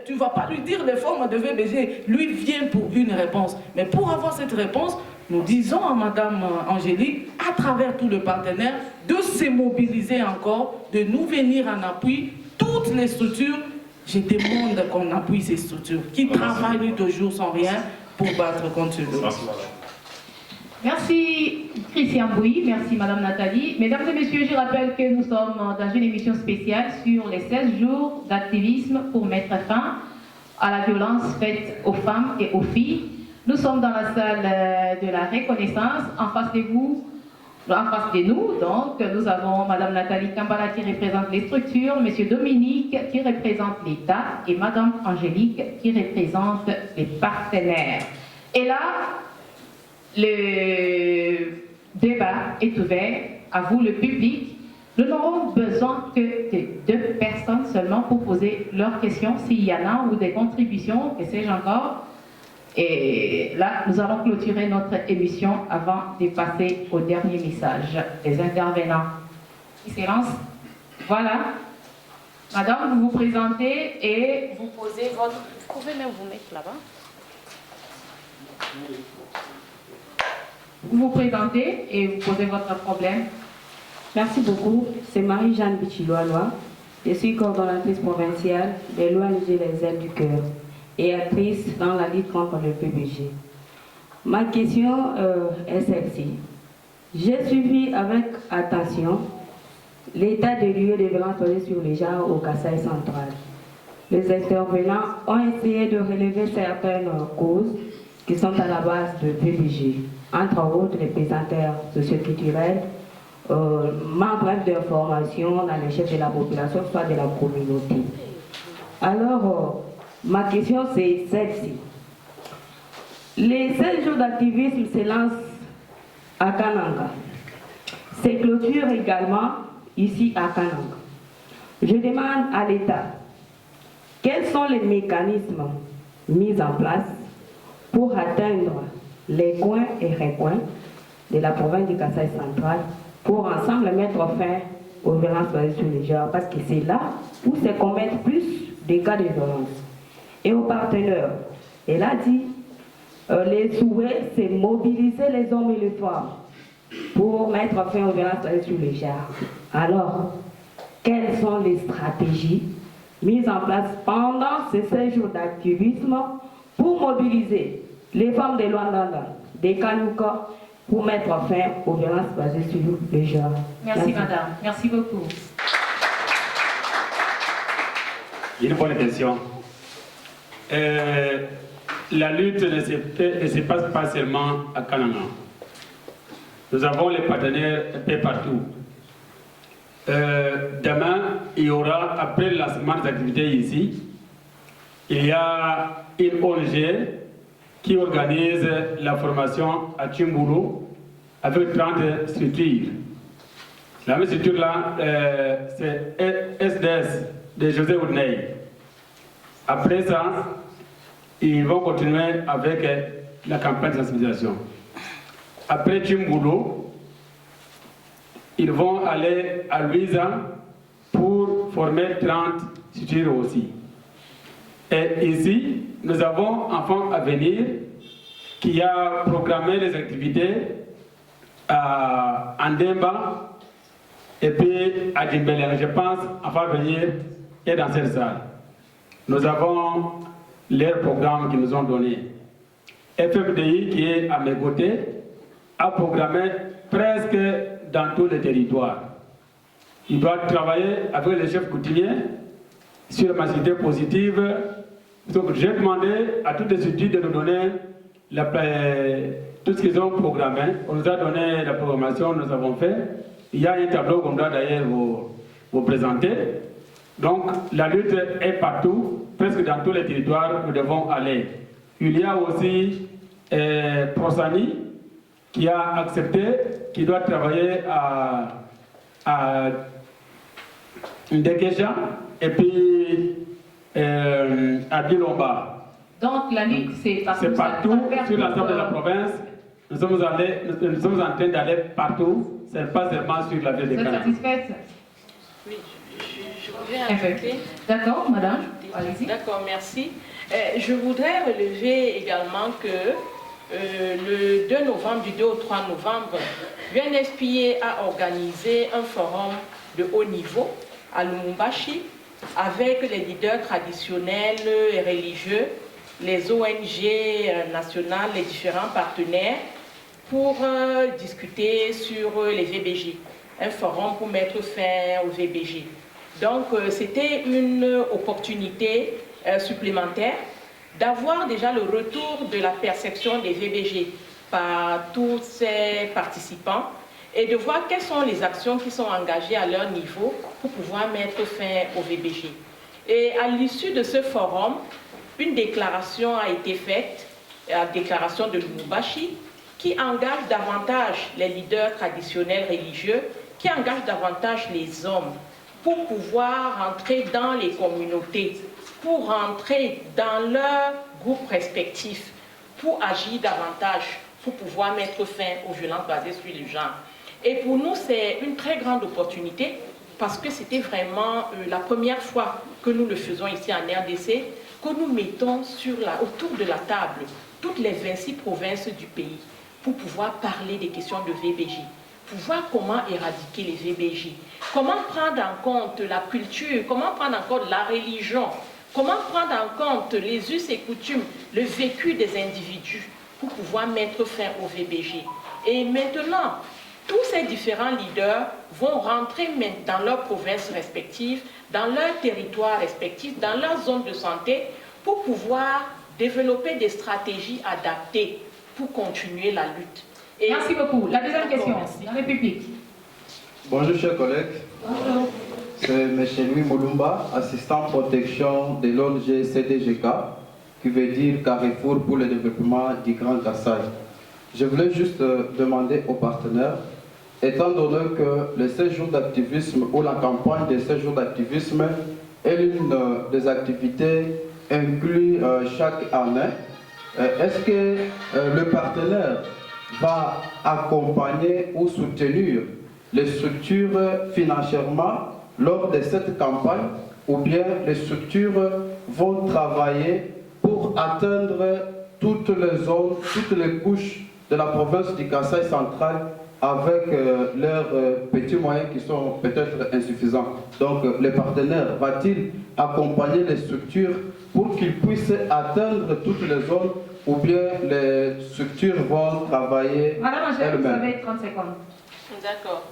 Speaker 5: tu ne vas pas lui dire les formes de VBG. Lui vient pour une réponse. Mais pour avoir cette réponse, nous disons à Madame Angélique, à travers tout le partenaire, de se mobiliser encore, de nous venir en appui, toutes les structures. Je demande qu'on appuie ces structures qui travaillent toujours sans rien pour battre contre le violence.
Speaker 2: Merci Christian Bouy, merci Madame Nathalie. Mesdames et messieurs, je rappelle que nous sommes dans une émission spéciale sur les 16 jours d'activisme pour mettre fin à la violence faite aux femmes et aux filles. Nous sommes dans la salle de la reconnaissance. En face de vous, En face de nous, donc, nous avons Mme Nathalie Kambala qui représente les structures, M. Dominique qui représente l'État et Mme Angélique qui représente les partenaires. Et là, le débat est ouvert à vous, le public. Nous n'aurons besoin que de 2 personnes seulement pour poser leurs questions, s'il y en a, ou des contributions, que sais-je encore. Et là, nous allons clôturer notre émission avant de passer au dernier message des intervenants. Excellence, voilà. Madame, vous vous présentez et vous posez votre... Vous pouvez même vous mettre là-bas. Vous vous présentez et vous posez votre problème.
Speaker 10: Merci beaucoup. C'est Marie-Jeanne Bichiloaloa. Je suis coordonnatrice provinciale de l'ONG Les Ailes du Cœur et actrice dans la lutte contre le PBG. Ma question est celle-ci. J'ai suivi avec attention l'état des lieux de violence basée sur les genres au Kasaï central. Les intervenants ont essayé de relever certaines causes qui sont à la base de PBG, entre autres les pesanteurs socioculturels, manque d'informations dans les chefs de la population, soit de la communauté. Alors, ma question c'est celle-ci. Les 16 jours d'activisme se lancent à Kananga. C'est clôture également ici à Kananga. Je demande à l'État, quels sont les mécanismes mis en place pour atteindre les coins et recoins de la province du Kasaï central pour ensemble mettre fin aux violences basées sur les genres, parce que c'est là où se commettent plus de cas de violence. Et aux partenaires, elle a dit, les souhaits, c'est mobiliser les hommes et les femmes pour mettre fin aux violences basées sur les genres. Alors, quelles sont les stratégies mises en place pendant ces 16 jours d'activisme pour mobiliser les femmes de Luandanda, des Kanouka, pour mettre fin aux violences basées sur les genres?
Speaker 2: Merci madame, merci beaucoup.
Speaker 4: Une bonne question. La lutte ne se passe pas seulement à Kananga. Nous avons les partenaires un peu partout. Demain, il y aura, après le lancement des activités ici, il y a une ONG qui organise la formation à Tchimboulou avec 30 structures. La même structure là, c'est SDS de José Oudney. Après ça, ils vont continuer avec la campagne de sensibilisation. Après Tchimboulou, ils vont aller à Louisa pour former 30 structures aussi. Et ici, nous avons Enfants à venir qui a programmé les activités à Andemba et puis à Dimbélé. Je pense Enfants à venir est dans cette salle. Nous avons leur programme qu'ils nous ont donné. FMDI qui est à mes côtés a programmé presque dans tous les territoires. Il doit travailler avec les chefs coutumiers sur la maturité positive. Donc j'ai demandé à toutes les structures de nous donner tout ce qu'ils ont programmé. On nous a donné la programmation, nous avons fait. Il y a un tableau qu'on doit d'ailleurs vous présenter. Donc la lutte est partout, presque dans tous les territoires où nous devons aller. Il y a aussi Prosani qui a accepté, qui doit travailler à Ndekeja et puis à Bilomba.
Speaker 2: Donc la lutte, c'est
Speaker 4: partout sur l'ensemble de la province. Nous sommes en train d'aller partout, ce n'est pas seulement sur la ville de Canada.
Speaker 2: Vous êtes satisfaite?
Speaker 7: Oui, je voudrais ajouter.
Speaker 2: D'accord, madame, allez-y.
Speaker 7: D'accord, merci. Je voudrais relever également que le 2 novembre, du 2 au 3 novembre, UNFPA a organisé un forum de haut niveau à Lumumbashi avec les leaders traditionnels et religieux, les ONG nationales, les différents partenaires pour discuter sur les VBG, un forum pour mettre fin aux VBG. Donc c'était une opportunité supplémentaire d'avoir déjà le retour de la perception des VBG par tous ces participants et de voir quelles sont les actions qui sont engagées à leur niveau pour pouvoir mettre fin au VBG. Et à l'issue de ce forum, une déclaration a été faite, la déclaration de Lubumbashi, qui engage davantage les leaders traditionnels religieux, qui engage davantage les hommes pour pouvoir rentrer dans les communautés, pour rentrer dans leurs groupes respectifs, pour agir davantage, pour pouvoir mettre fin aux violences basées sur le genre. Et pour nous, c'est une très grande opportunité parce que c'était vraiment la première fois que nous le faisons ici en RDC, que nous mettons autour de la table toutes les 26 provinces du pays pour pouvoir parler des questions de VBJ, pour voir comment éradiquer les VBJ, comment prendre en compte la culture, comment prendre en compte la religion, comment prendre en compte les us et coutumes, le vécu des individus pour pouvoir mettre fin au VBG. Et maintenant, tous ces différents leaders vont rentrer dans leurs provinces respectives, dans leurs territoires respectifs, dans leurs zones de santé, pour pouvoir développer des stratégies adaptées pour continuer la lutte. Et
Speaker 2: merci beaucoup. La deuxième question, dans le public.
Speaker 11: Bonjour chers collègues.
Speaker 2: Bonjour.
Speaker 11: C'est M. Louis Moulumba, assistant protection de l'ONG CDGK, qui veut dire Carrefour pour le développement du Grand Kassai. Je voulais juste demander aux partenaires, étant donné que le 16 jours d'activisme ou la campagne des 16 jours d'activisme est l'une des activités incluses chaque année, est-ce que le partenaire va accompagner ou soutenir les structures financièrement lors de cette campagne, ou bien les structures vont travailler pour atteindre toutes les zones, toutes les couches de la province du Kassai central avec leurs petits moyens qui sont peut-être insuffisants. Donc les partenaires va-t-il accompagner les structures pour qu'ils puissent atteindre toutes les zones, ou bien les structures vont travailler
Speaker 2: Madame Angèle, vous avez 30 secondes.
Speaker 7: D'accord.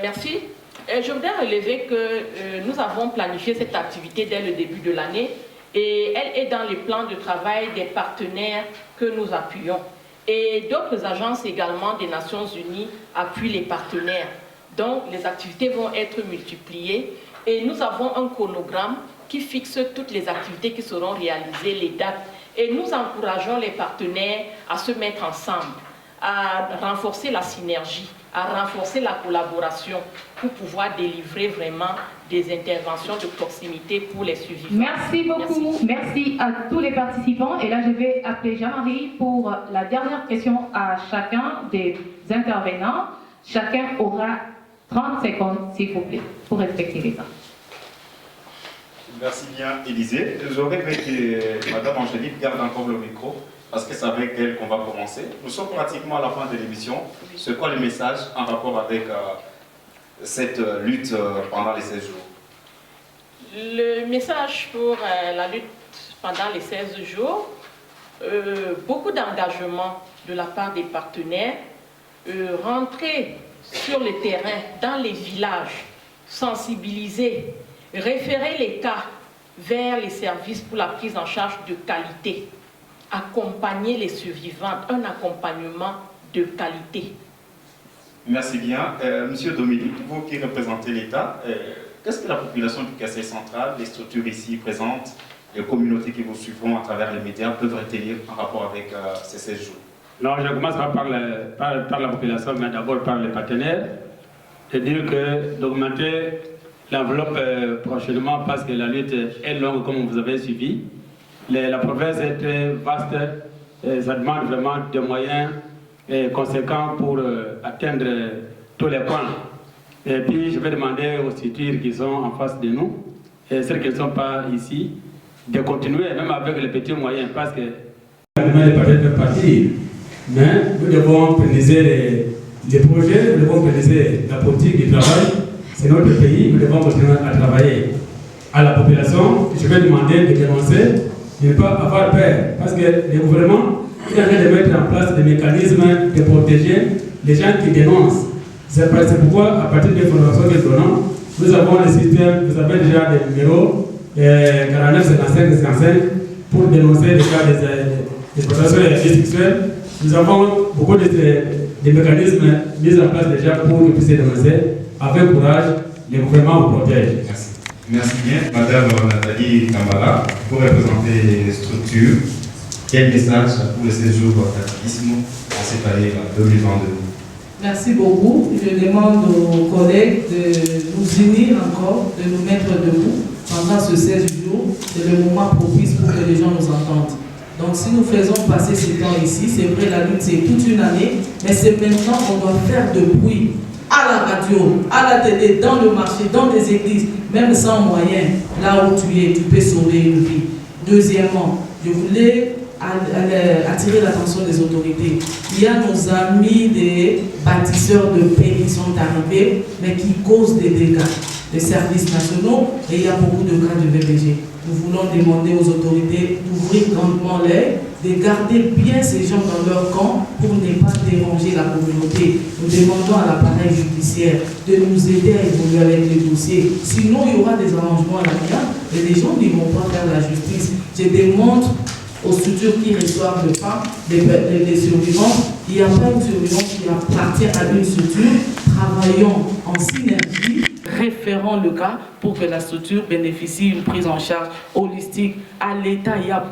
Speaker 7: Merci. Je voudrais relever que nous avons planifié cette activité dès le début de l'année et elle est dans les plans de travail des partenaires que nous appuyons. Et d'autres agences également des Nations Unies appuient les partenaires. Donc les activités vont être multipliées et nous avons un chronogramme qui fixe toutes les activités qui seront réalisées, les dates. Et nous encourageons les partenaires à se mettre ensemble, à renforcer la synergie, à renforcer la collaboration pour pouvoir délivrer vraiment des interventions de proximité pour les suivants.
Speaker 2: Merci beaucoup. Merci à tous les participants. Et là, je vais appeler Jean-Marie pour la dernière question à chacun des intervenants. Chacun aura 30 secondes, s'il vous plaît, pour respecter les temps.
Speaker 9: Merci bien, Élisée. J'aurais aimé que Mme Angélique garde encore le micro, parce que c'est avec elle qu'on va commencer. Nous sommes pratiquement à la fin de l'émission. C'est quoi le message en rapport avec cette lutte pendant les 16 jours?
Speaker 7: Le message pour la lutte pendant les 16 jours, beaucoup d'engagement de la part des partenaires, rentrer sur le terrain, dans les villages, sensibiliser, référer les cas vers les services pour la prise en charge de qualité, accompagner les survivants, un accompagnement de qualité.
Speaker 9: Merci bien. Monsieur Dominique, vous qui représentez l'État, qu'est-ce que la population du Kassai central, les structures ici présentes, les communautés qui vous suivront à travers les médias peuvent retenir en rapport avec ces 16 jours?
Speaker 4: Non, je commence par la population, mais d'abord par les partenaires, et dire que d'augmenter l'enveloppe prochainement parce que la lutte est longue comme vous avez suivi. La province est très vaste, et ça demande vraiment des moyens conséquents pour atteindre tous les points. Et puis je vais demander aux structures qui sont en face de nous, et celles qui ne sont pas ici, de continuer même avec les petits moyens parce que les partenaires peuvent partir, mais nous devons pérenniser les projets, nous devons pérenniser la politique du travail. C'est notre pays, nous devons continuer à travailler. À la population, je vais demander de dénoncer, de ne pas avoir peur, parce que le gouvernement est en train de mettre en place des mécanismes de protéger les gens qui dénoncent. C'est pourquoi, à partir des informations que nous donnons, nous avons le système, vous avez déjà des numéros 49, 55, 55 pour dénoncer les cas des exploitations sexuelles. Nous avons beaucoup de
Speaker 12: des mécanismes mis en place déjà pour que ces demoiselles, avec courage, le gouvernement vous protège.
Speaker 9: Merci. Merci bien. Madame Nathalie Kambala, pour représenter les structures, quel message pour le séjour d'activisme en cette année 2022?
Speaker 5: Merci beaucoup. Je demande aux collègues de nous unir encore, de nous mettre debout pendant ce 16 jours. C'est le moment propice pour que les gens nous entendent. Donc si nous faisons passer ce temps ici, c'est vrai, la lutte c'est toute une année, mais c'est maintenant qu'on doit faire de bruit à la radio, à la télé, dans le marché, dans des églises, même sans moyens, là où tu es, tu peux sauver une vie. Deuxièmement, je voulais attirer l'attention des autorités. Il y a nos amis des bâtisseurs de paix qui sont arrivés, mais qui causent des dégâts, des services nationaux, et il y a beaucoup de cas de VBG. Nous voulons demander aux autorités d'ouvrir grandement l'œil, de garder bien ces gens dans leur camp pour ne pas déranger la communauté. Nous demandons à l'appareil judiciaire de nous aider à évoluer avec les dossiers. Sinon, il y aura des arrangements à l'avenir et les gens ne vont pas faire la justice. Je demande aux structures qui reçoivent le femmes, les survivants, il n'y a pas une survivante qui appartient à une structure. Travaillons en synergie, référons le cas pour que la structure bénéficie d'une prise en charge holistique. À l'État, il y a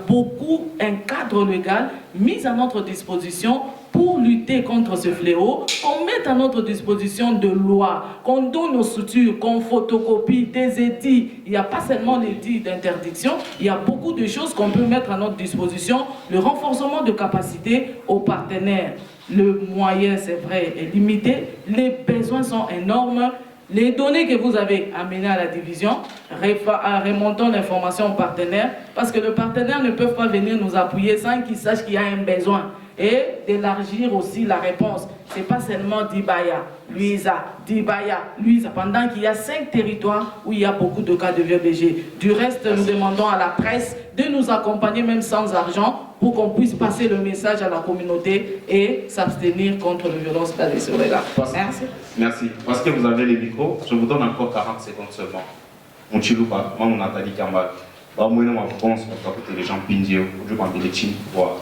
Speaker 5: un cadre légal mis à notre disposition pour lutter contre ce fléau, qu'on mette à notre disposition de lois, qu'on donne aux structures, qu'on photocopie des édits. Il n'y a pas seulement l'édit d'interdiction, il y a beaucoup de choses qu'on peut mettre à notre disposition. Le renforcement de capacité aux partenaires. Le moyen, c'est vrai, est limité. Les besoins sont énormes. Les données que vous avez amenées à la division, remontons l'information aux partenaires, parce que les partenaires ne peuvent pas venir nous appuyer sans qu'ils sachent qu'il y a un besoin. Et d'élargir aussi la réponse. Ce n'est pas seulement Dibaya, Luisa, Dibaya, Luisa, pendant qu'il y a 5 territoires où il y a beaucoup de cas de VBG. Du reste, nous demandons à la presse de nous accompagner même sans argent pour qu'on puisse passer le message à la communauté et s'abstenir contre les violences basées sur les gars. Merci.
Speaker 9: Merci. Parce que vous avez les micros, je vous donne encore 40 secondes seulement. Mon Chiloupa, moi, mon Nathalie Kambal. Moi, je pense que les gens pindio, je vais les chines pour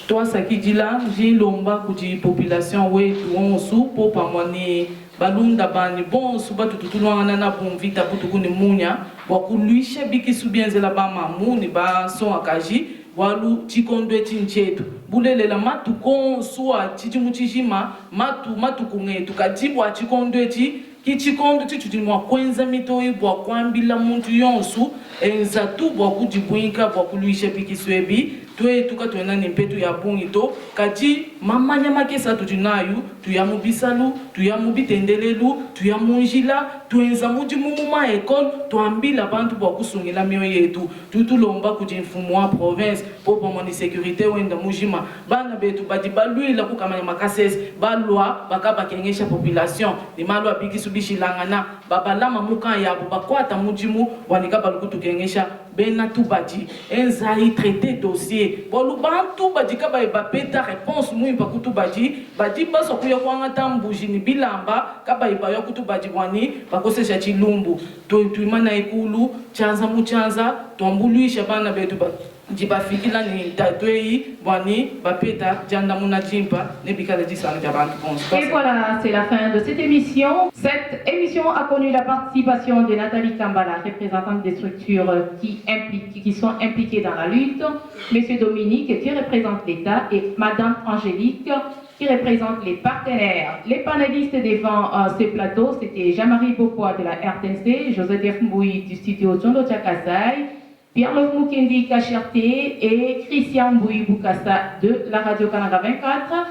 Speaker 5: toi, ça qui dit là, j'ai l'omba pour la population, oui, tout on sous pour pas monnaie. Balunda bani bon suba tout loin nana bon vita pour tout ne munya beaucoup lui chebi qui soubien zela ba mamuni ba son akaji walu chikondo chinchetu bulele la matu kon soa chichimuchishima matu kungetu kajibwa chikondo ki chikondo chichudimwa kwenza mitoi bwa kwambila muntu yonsu enza tu bwa kujibwinka bwa kuluisha piki swebi tue tuka tuena nimpetu ya bungito kati mama nyama kesa tujunayu tuyamu bisalu tuyamu bitendelelu tuyamu njila tuenza muji mumuma ekol tuambila bantu bwa kusungila mio yetu tutulomba kujimfumu wa province popo moni sécurité wenda mujima bana betu badi baluila kukamanya makasese balwa bakaba kengesha population ni malwa biki subishilangana babalama muka yabo bakwata mujimu wanika balukutu kengesha bena tubadi enzahi traité dossier bolu bantu badika ba bapeta réponse mu impa kutubadi badi baso kuya kwanga tambuji ni bilamba kaba iba yo kutubadi wani bakosesha chilumbu to tuimana ekulu chanza muchanza tombuluisha bana betu ba jibafikila ni tatwei wani bapeta janda muna jimpa ne bikala disana jabantu ponse.
Speaker 2: Et voilà, c'est la fin de cette émission. Cette émission a connu la participation de Nathalie Kambala, représentante des structures qui sont impliquées dans la lutte, Monsieur Dominique qui représente l'État et Madame Angélique qui représente les partenaires. Les panélistes devant ce plateau, c'était Jean-Marie Bokoa de la RTNC, Joseph Mbouy du studio Tchondo Tchakasai, Pierre-Luc Mukendi Kacherté et Christian Mbouy Boukassa de la Radio Canada 24.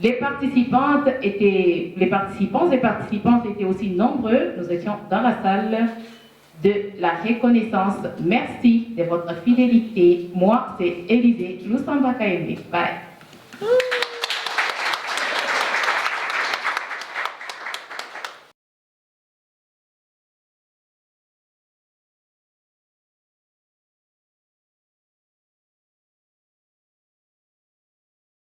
Speaker 2: Les participants et participantes étaient aussi nombreux. Nous étions dans la salle de la reconnaissance. Merci de votre fidélité. Moi, c'est Élisée Lusamba Kaembe. Bye.